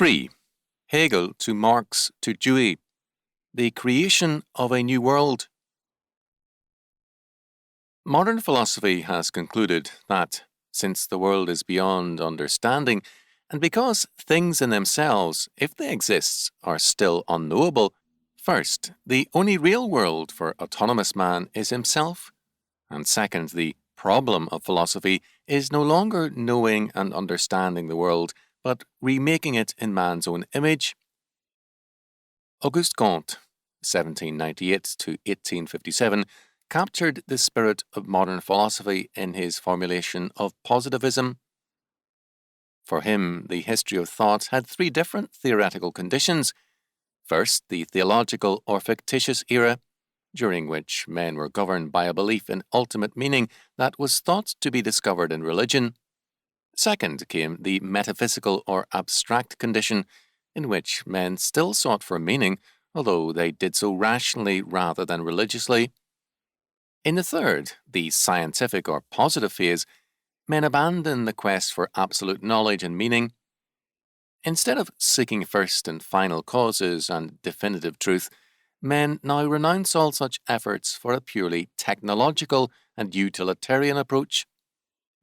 3. Hegel to Marx to Dewey. The creation of a new world. Modern philosophy has concluded that, since the world is beyond understanding, and because things in themselves, if they exist, are still unknowable, first, the only real world for autonomous man is himself, and second, the problem of philosophy is no longer knowing and understanding the world, but remaking it in man's own image. Auguste Comte, 1798 to 1857, captured the spirit of modern philosophy in his formulation of positivism. For him, the history of thought had three different theoretical conditions. First, the theological or fictitious era, during which men were governed by a belief in ultimate meaning that was thought to be discovered in religion. Second came the metaphysical or abstract condition, in which men still sought for meaning, although they did so rationally rather than religiously. In the third, the scientific or positive phase, men abandoned the quest for absolute knowledge and meaning. Instead of seeking first and final causes and definitive truth, men now renounce all such efforts for a purely technological and utilitarian approach.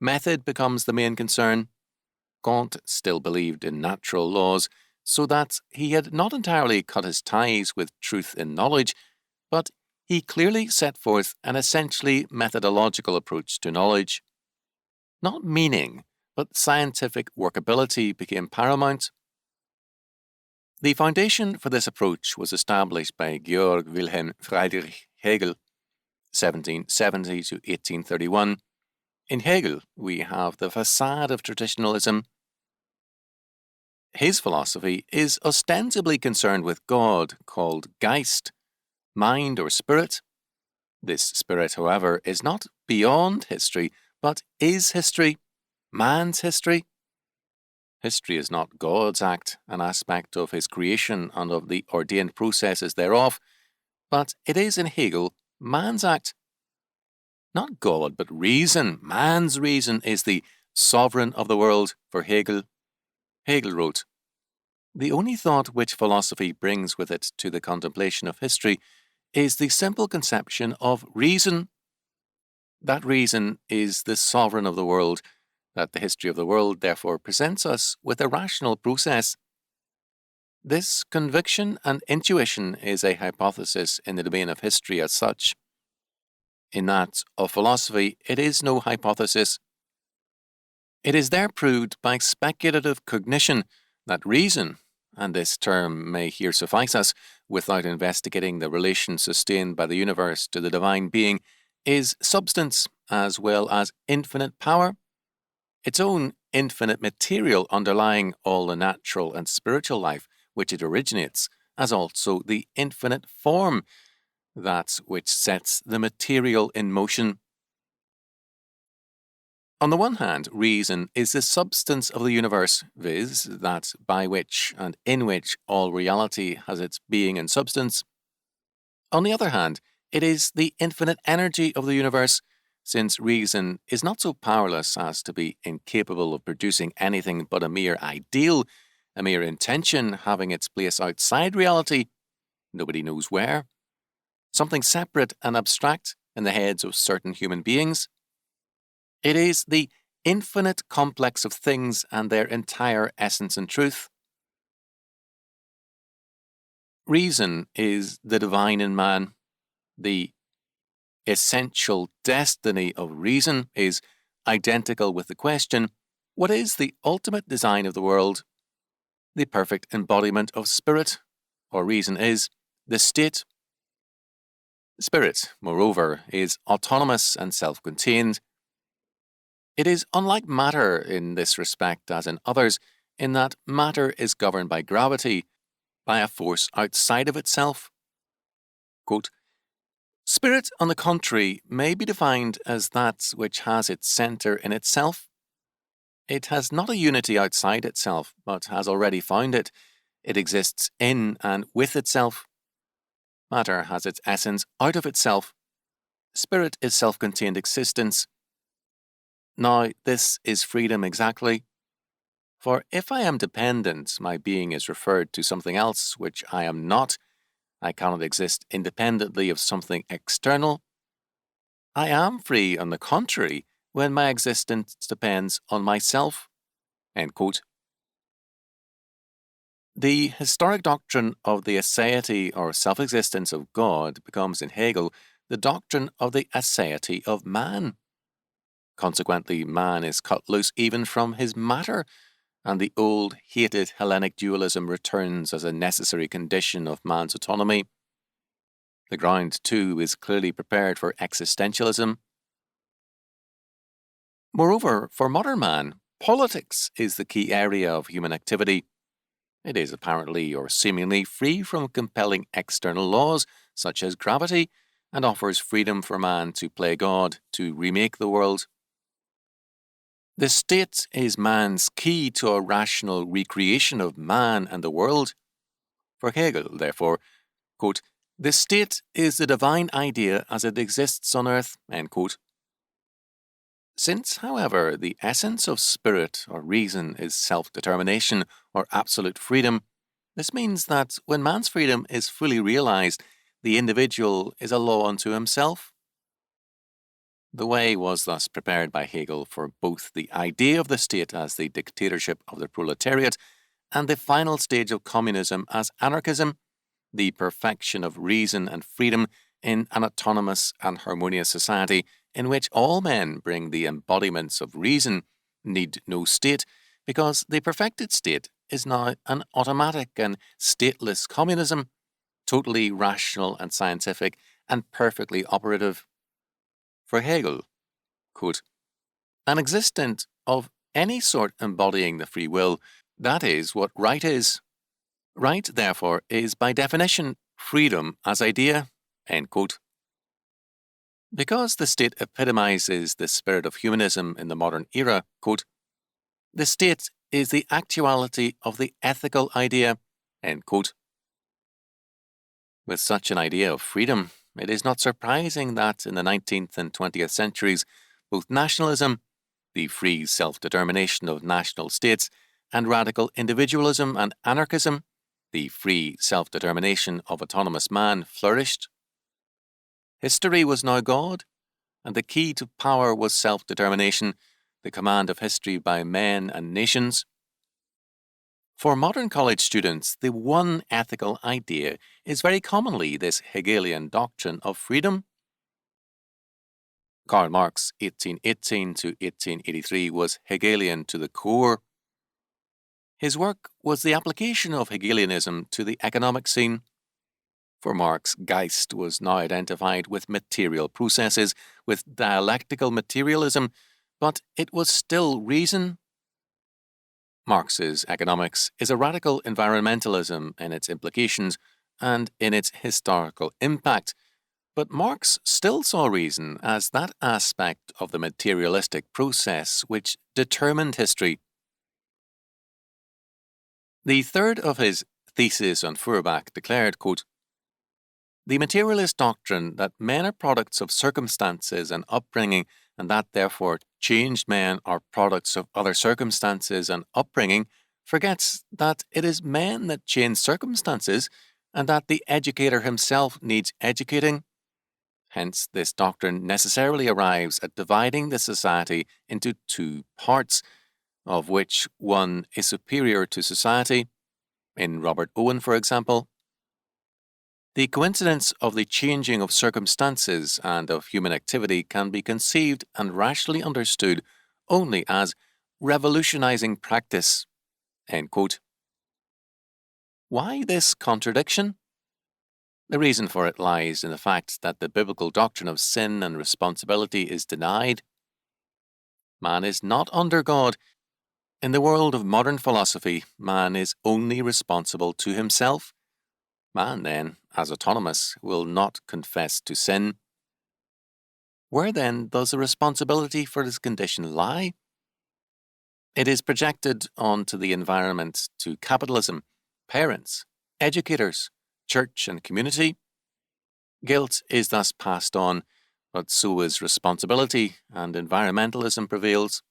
Method becomes the main concern. Comte still believed in natural laws, so that he had not entirely cut his ties with truth in knowledge, but he clearly set forth an essentially methodological approach to knowledge. Not meaning, but scientific workability became paramount. The foundation for this approach was established by Georg Wilhelm Friedrich Hegel, 1770 to 1831. In Hegel, we have the facade of traditionalism. His philosophy is ostensibly concerned with God, called Geist, mind or spirit. This spirit, however, is not beyond history, but is history, man's history. History is not God's act, an aspect of his creation and of the ordained processes thereof, but it is in Hegel man's act. Not God, but reason, man's reason, is the sovereign of the world for Hegel. Hegel wrote, "The only thought which philosophy brings with it to the contemplation of history is the simple conception of reason. That reason is the sovereign of the world, that the history of the world therefore presents us with a rational process. This conviction and intuition is a hypothesis in the domain of history as such. In that of philosophy, it is no hypothesis. It is there proved by speculative cognition that reason, and this term may here suffice us, without investigating the relation sustained by the universe to the divine being, is substance as well as infinite power, its own infinite material underlying all the natural and spiritual life which it originates, as also the infinite form, that which sets the material in motion. On the one hand, reason is the substance of the universe, viz., that by which and in which all reality has its being and substance. On the other hand, it is the infinite energy of the universe, since reason is not so powerless as to be incapable of producing anything but a mere ideal, a mere intention having its place outside reality, nobody knows where, something separate and abstract in the heads of certain human beings. It is the infinite complex of things and their entire essence and truth. Reason is the divine in man. The essential destiny of reason is identical with the question, what is the ultimate design of the world? The perfect embodiment of spirit, or reason, is the state. Spirit, moreover, is autonomous and self-contained. It is unlike matter in this respect as in others, in that matter is governed by gravity, by a force outside of itself. Quote, "Spirit, on the contrary, may be defined as that which has its centre in itself. It has not a unity outside itself, but has already found it. It exists in and with itself. Matter has its essence out of itself. Spirit is self-contained existence. Now, this is freedom exactly. For if I am dependent, my being is referred to something else which I am not. I cannot exist independently of something external. I am free, on the contrary, when my existence depends on myself. End quote. The historic doctrine of the aseity or self-existence of God becomes in Hegel the doctrine of the aseity of man. Consequently, man is cut loose even from his matter, and the old hated Hellenic dualism returns as a necessary condition of man's autonomy. The ground, too, is clearly prepared for existentialism. Moreover, for modern man, politics is the key area of human activity. It is apparently or seemingly free from compelling external laws, such as gravity, and offers freedom for man to play God, to remake the world. The state is man's key to a rational recreation of man and the world. For Hegel, therefore, quote, the state is the divine idea as it exists on earth, end quote. Since, however, the essence of spirit or reason is self-determination or absolute freedom, this means that when man's freedom is fully realized, the individual is a law unto himself. The way was thus prepared by Hegel for both the idea of the state as the dictatorship of the proletariat and the final stage of communism as anarchism, the perfection of reason and freedom in an autonomous and harmonious society in which all men bring the embodiments of reason, need no state, because the perfected state is now an automatic and stateless communism, totally rational and scientific and perfectly operative. For Hegel, quote, an existence of any sort embodying the free will, that is what right is. Right, therefore, is by definition freedom as idea, end quote. Because the state epitomizes the spirit of humanism in the modern era, quote, the state is the actuality of the ethical idea, end quote. With such an idea of freedom, it is not surprising that in the 19th and 20th centuries, both nationalism, the free self-determination of national states, and radical individualism and anarchism, the free self-determination of autonomous man, flourished. History was now God, and the key to power was self-determination, the command of history by men and nations. For modern college students, the one ethical idea is very commonly this Hegelian doctrine of freedom. Karl Marx, 1818 to 1883, was Hegelian to the core. His work was the application of Hegelianism to the economic scene. For Marx, Geist was now identified with material processes, with dialectical materialism, but it was still reason. Marx's economics is a radical environmentalism in its implications and in its historical impact, but Marx still saw reason as that aspect of the materialistic process which determined history. The third of his theses on Feuerbach declared, quote, the materialist doctrine that men are products of circumstances and upbringing, and that therefore changed men are products of other circumstances and upbringing, forgets that it is men that change circumstances, and that the educator himself needs educating. Hence, this doctrine necessarily arrives at dividing the society into two parts, of which one is superior to society. In Robert Owen, for example, the coincidence of the changing of circumstances and of human activity can be conceived and rationally understood only as revolutionizing practice. End quote. Why this contradiction? The reason for it lies in the fact that the biblical doctrine of sin and responsibility is denied. Man is not under God. In the world of modern philosophy, man is only responsible to himself. Man, then, as autonomous, will not confess to sin. Where, then, does the responsibility for this condition lie? It is projected onto the environment, to capitalism, parents, educators, church and community. Guilt is thus passed on, but so is responsibility, and environmentalism prevails.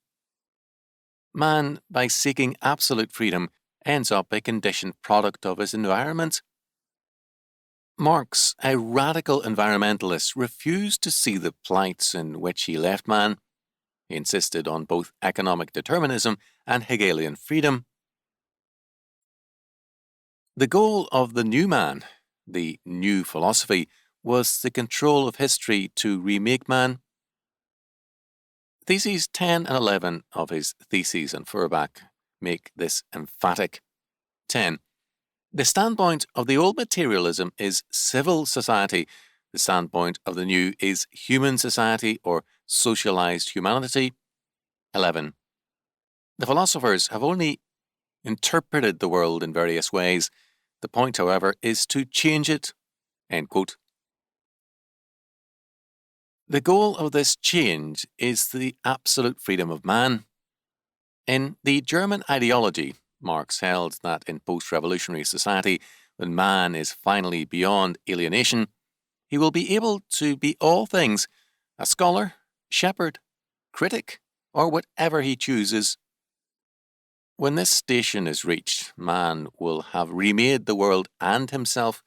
Man, by seeking absolute freedom, ends up a conditioned product of his environment. Marx, a radical environmentalist, refused to see the plight in which he left man. He insisted on both economic determinism and Hegelian freedom. The goal of the new man, the new philosophy, was the control of history to remake man. Theses 10 and 11 of his Theses on Feuerbach make this emphatic. 10. The standpoint of the old materialism is civil society. The standpoint of the new is human society or socialized humanity. 11. The philosophers have only interpreted the world in various ways. The point, however, is to change it. End quote. The goal of this change is the absolute freedom of man. In the German ideology, Marx held that in post-revolutionary society, when man is finally beyond alienation, he will be able to be all things, a scholar, shepherd, critic, or whatever he chooses. When this station is reached, man will have remade the world and himself.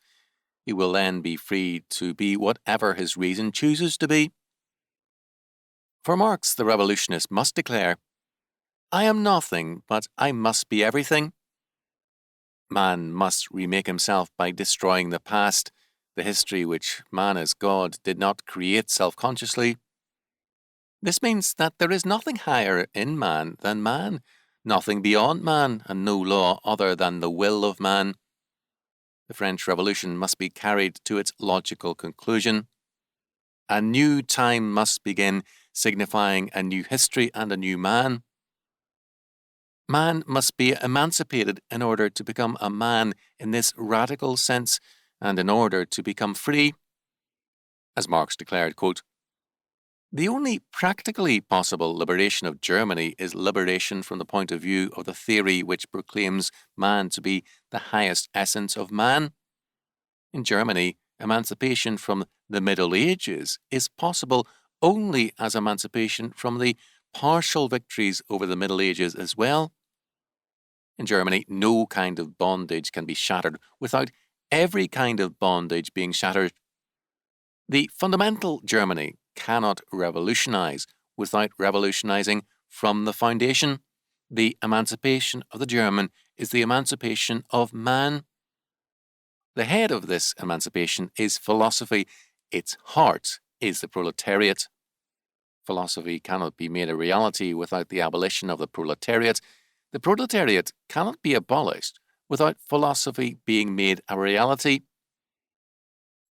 He will then be free to be whatever his reason chooses to be. For Marx, the revolutionist must declare, I am nothing, but I must be everything. Man must remake himself by destroying the past, the history which man as God did not create self-consciously. This means that there is nothing higher in man than man, nothing beyond man, and no law other than the will of man. The French Revolution must be carried to its logical conclusion. A new time must begin, signifying a new history and a new man. Man must be emancipated in order to become a man in this radical sense and in order to become free. As Marx declared, quote, the only practically possible liberation of Germany is liberation from the point of view of the theory which proclaims man to be the highest essence of man. In Germany, emancipation from the Middle Ages is possible only as emancipation from the partial victories over the Middle Ages as well. In Germany, no kind of bondage can be shattered without every kind of bondage being shattered. The fundamental Germany cannot revolutionize without revolutionizing from the foundation. The emancipation of the German is the emancipation of man. The head of this emancipation is philosophy. Its heart is the proletariat. Philosophy cannot be made a reality without the abolition of the proletariat. The proletariat cannot be abolished without philosophy being made a reality.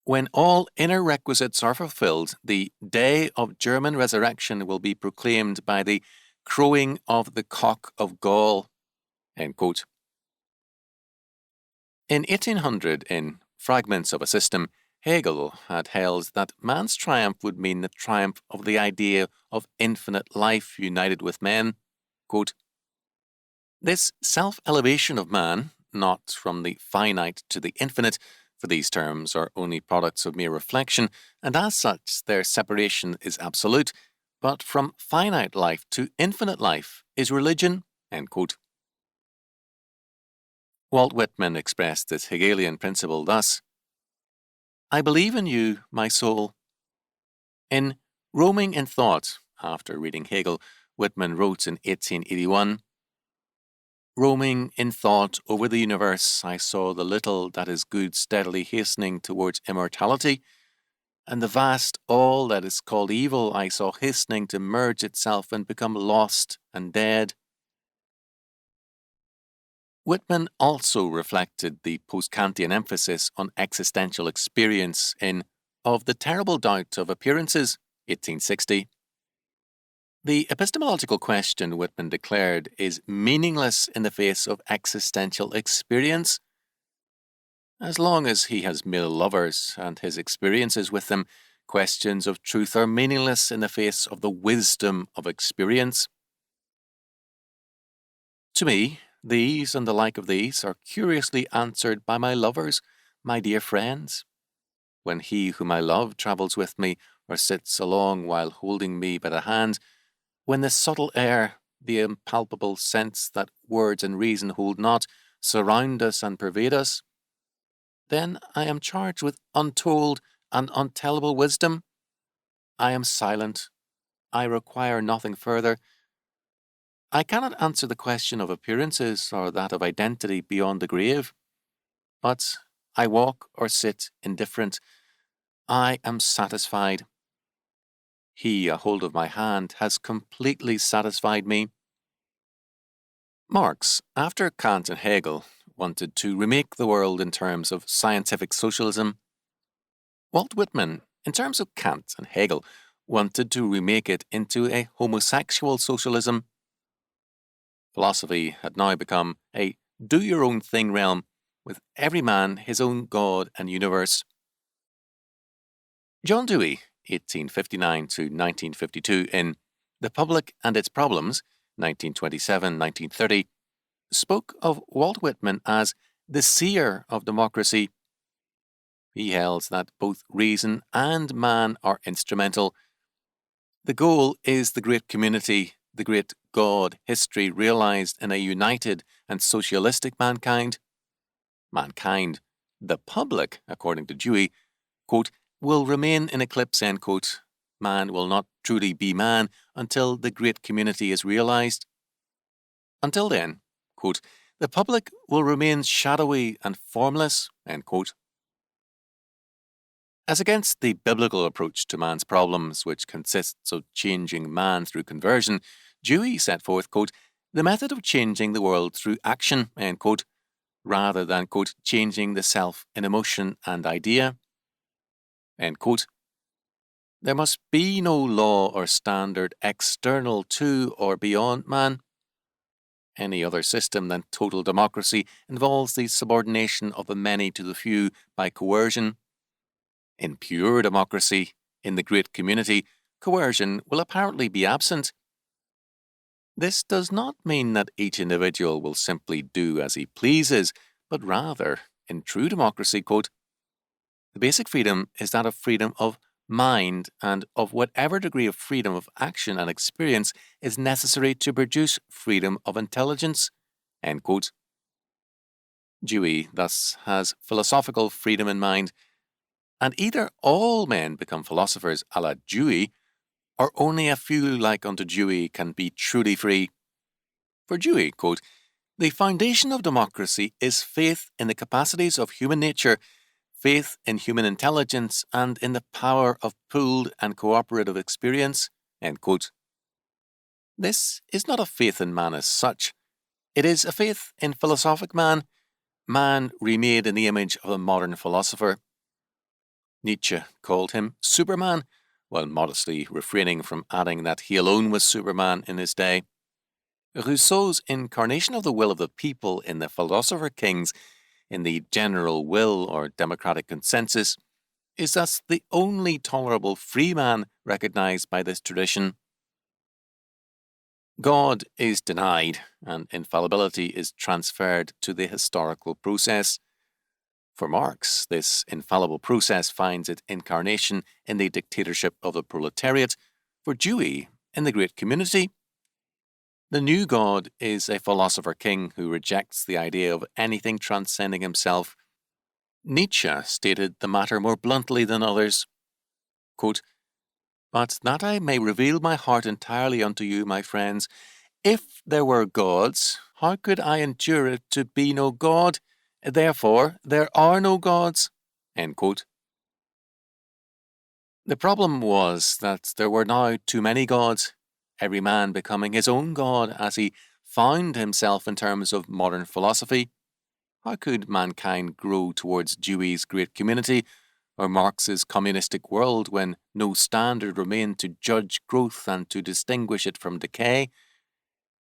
When all inner requisites are fulfilled, the day of German resurrection will be proclaimed by the crowing of the cock of Gaul. End quote. In 1800, in Fragments of a System, Hegel had held that man's triumph would mean the triumph of the idea of infinite life united with men. Quote, this self-elevation of man, not from the finite to the infinite, for these terms are only products of mere reflection, and as such their separation is absolute, but from finite life to infinite life is religion. End quote. Walt Whitman expressed this Hegelian principle thus, I believe in you, my soul. In Roaming in Thought, after reading Hegel, Whitman wrote in 1881, roaming in thought over the universe, I saw the little that is good steadily hastening towards immortality, and the vast all that is called evil I saw hastening to merge itself and become lost and dead. Whitman also reflected the post-Kantian emphasis on existential experience in Of the Terrible Doubt of Appearances, 1860. The epistemological question, Whitman declared, is meaningless in the face of existential experience. As long as he has male lovers and his experiences with them, questions of truth are meaningless in the face of the wisdom of experience. To me, these and the like of these are curiously answered by my lovers, my dear friends. When he whom I love travels with me or sits along while holding me by the hand, when the subtle air, the impalpable sense that words and reason hold not, surround us and pervade us, then I am charged with untold and untellable wisdom. I am silent. I require nothing further. I cannot answer the question of appearances or that of identity beyond the grave. But I walk or sit indifferent. I am satisfied. He, a hold of my hand, has completely satisfied me. Marx, after Kant and Hegel, wanted to remake the world in terms of scientific socialism. Walt Whitman, in terms of Kant and Hegel, wanted to remake it into a homosexual socialism. Philosophy had now become a do-your-own-thing realm, with every man his own God and universe. John Dewey, 1859 to 1952, in The Public and Its Problems, 1927-1930, spoke of Walt Whitman as the seer of democracy. He held that both reason and man are instrumental. The goal is the great community, the great God history realized in a united and socialistic mankind. Mankind, the public, according to Dewey, quote, will remain in eclipse, end quote. Man will not truly be man until the great community is realized. Until then, quote, the public will remain shadowy and formless, end quote. As against the biblical approach to man's problems, which consists of changing man through conversion, Dewey set forth, quote, the method of changing the world through action, end quote, rather than, quote, changing the self in emotion and idea, end quote. There must be no law or standard external to or beyond man. Any other system than total democracy involves the subordination of the many to the few by coercion. In pure democracy, in the great community, coercion will apparently be absent. This does not mean that each individual will simply do as he pleases, but rather, in true democracy, quote, the basic freedom is that of freedom of mind and of whatever degree of freedom of action and experience is necessary to produce freedom of intelligence, end quote. Dewey thus has philosophical freedom in mind, and either all men become philosophers a la Dewey, or only a few like unto Dewey can be truly free. For Dewey, quote, the foundation of democracy is faith in the capacities of human nature, faith in human intelligence, and in the power of pooled and cooperative experience, end quote. This is not a faith in man as such. It is a faith in philosophic man, man remade in the image of a modern philosopher. Nietzsche called him Superman, while modestly refraining from adding that he alone was Superman in his day. Rousseau's incarnation of the will of the people in the philosopher kings, in the general will or democratic consensus, is thus the only tolerable free man recognized by this tradition. God is denied, and infallibility is transferred to the historical process. For Marx, this infallible process finds its incarnation in the dictatorship of the proletariat, for Dewey, in the great community. The new God is a philosopher king who rejects the idea of anything transcending himself. Nietzsche stated the matter more bluntly than others, quote, but that I may reveal my heart entirely unto you, my friends, if there were gods, how could I endure it to be no God? Therefore, there are no gods, end quote. The problem was that there were now too many gods, every man becoming his own god as he found himself in terms of modern philosophy. How could mankind grow towards Dewey's great community or Marx's communistic world when no standard remained to judge growth and to distinguish it from decay?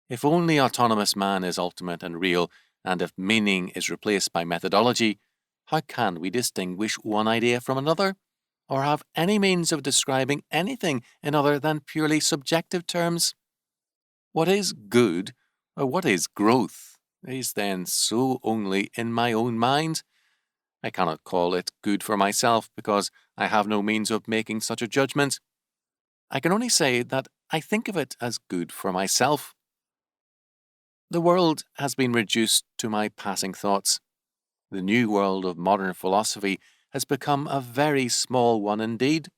If only autonomous man is ultimate and real, and if meaning is replaced by methodology, how can we distinguish one idea from another, or have any means of describing anything in other than purely subjective terms? What is good, or what is growth, is then so only in my own mind. I cannot call it good for myself because I have no means of making such a judgment. I can only say that I think of it as good for myself. The world has been reduced to my passing thoughts. The new world of modern philosophy has become a very small one indeed.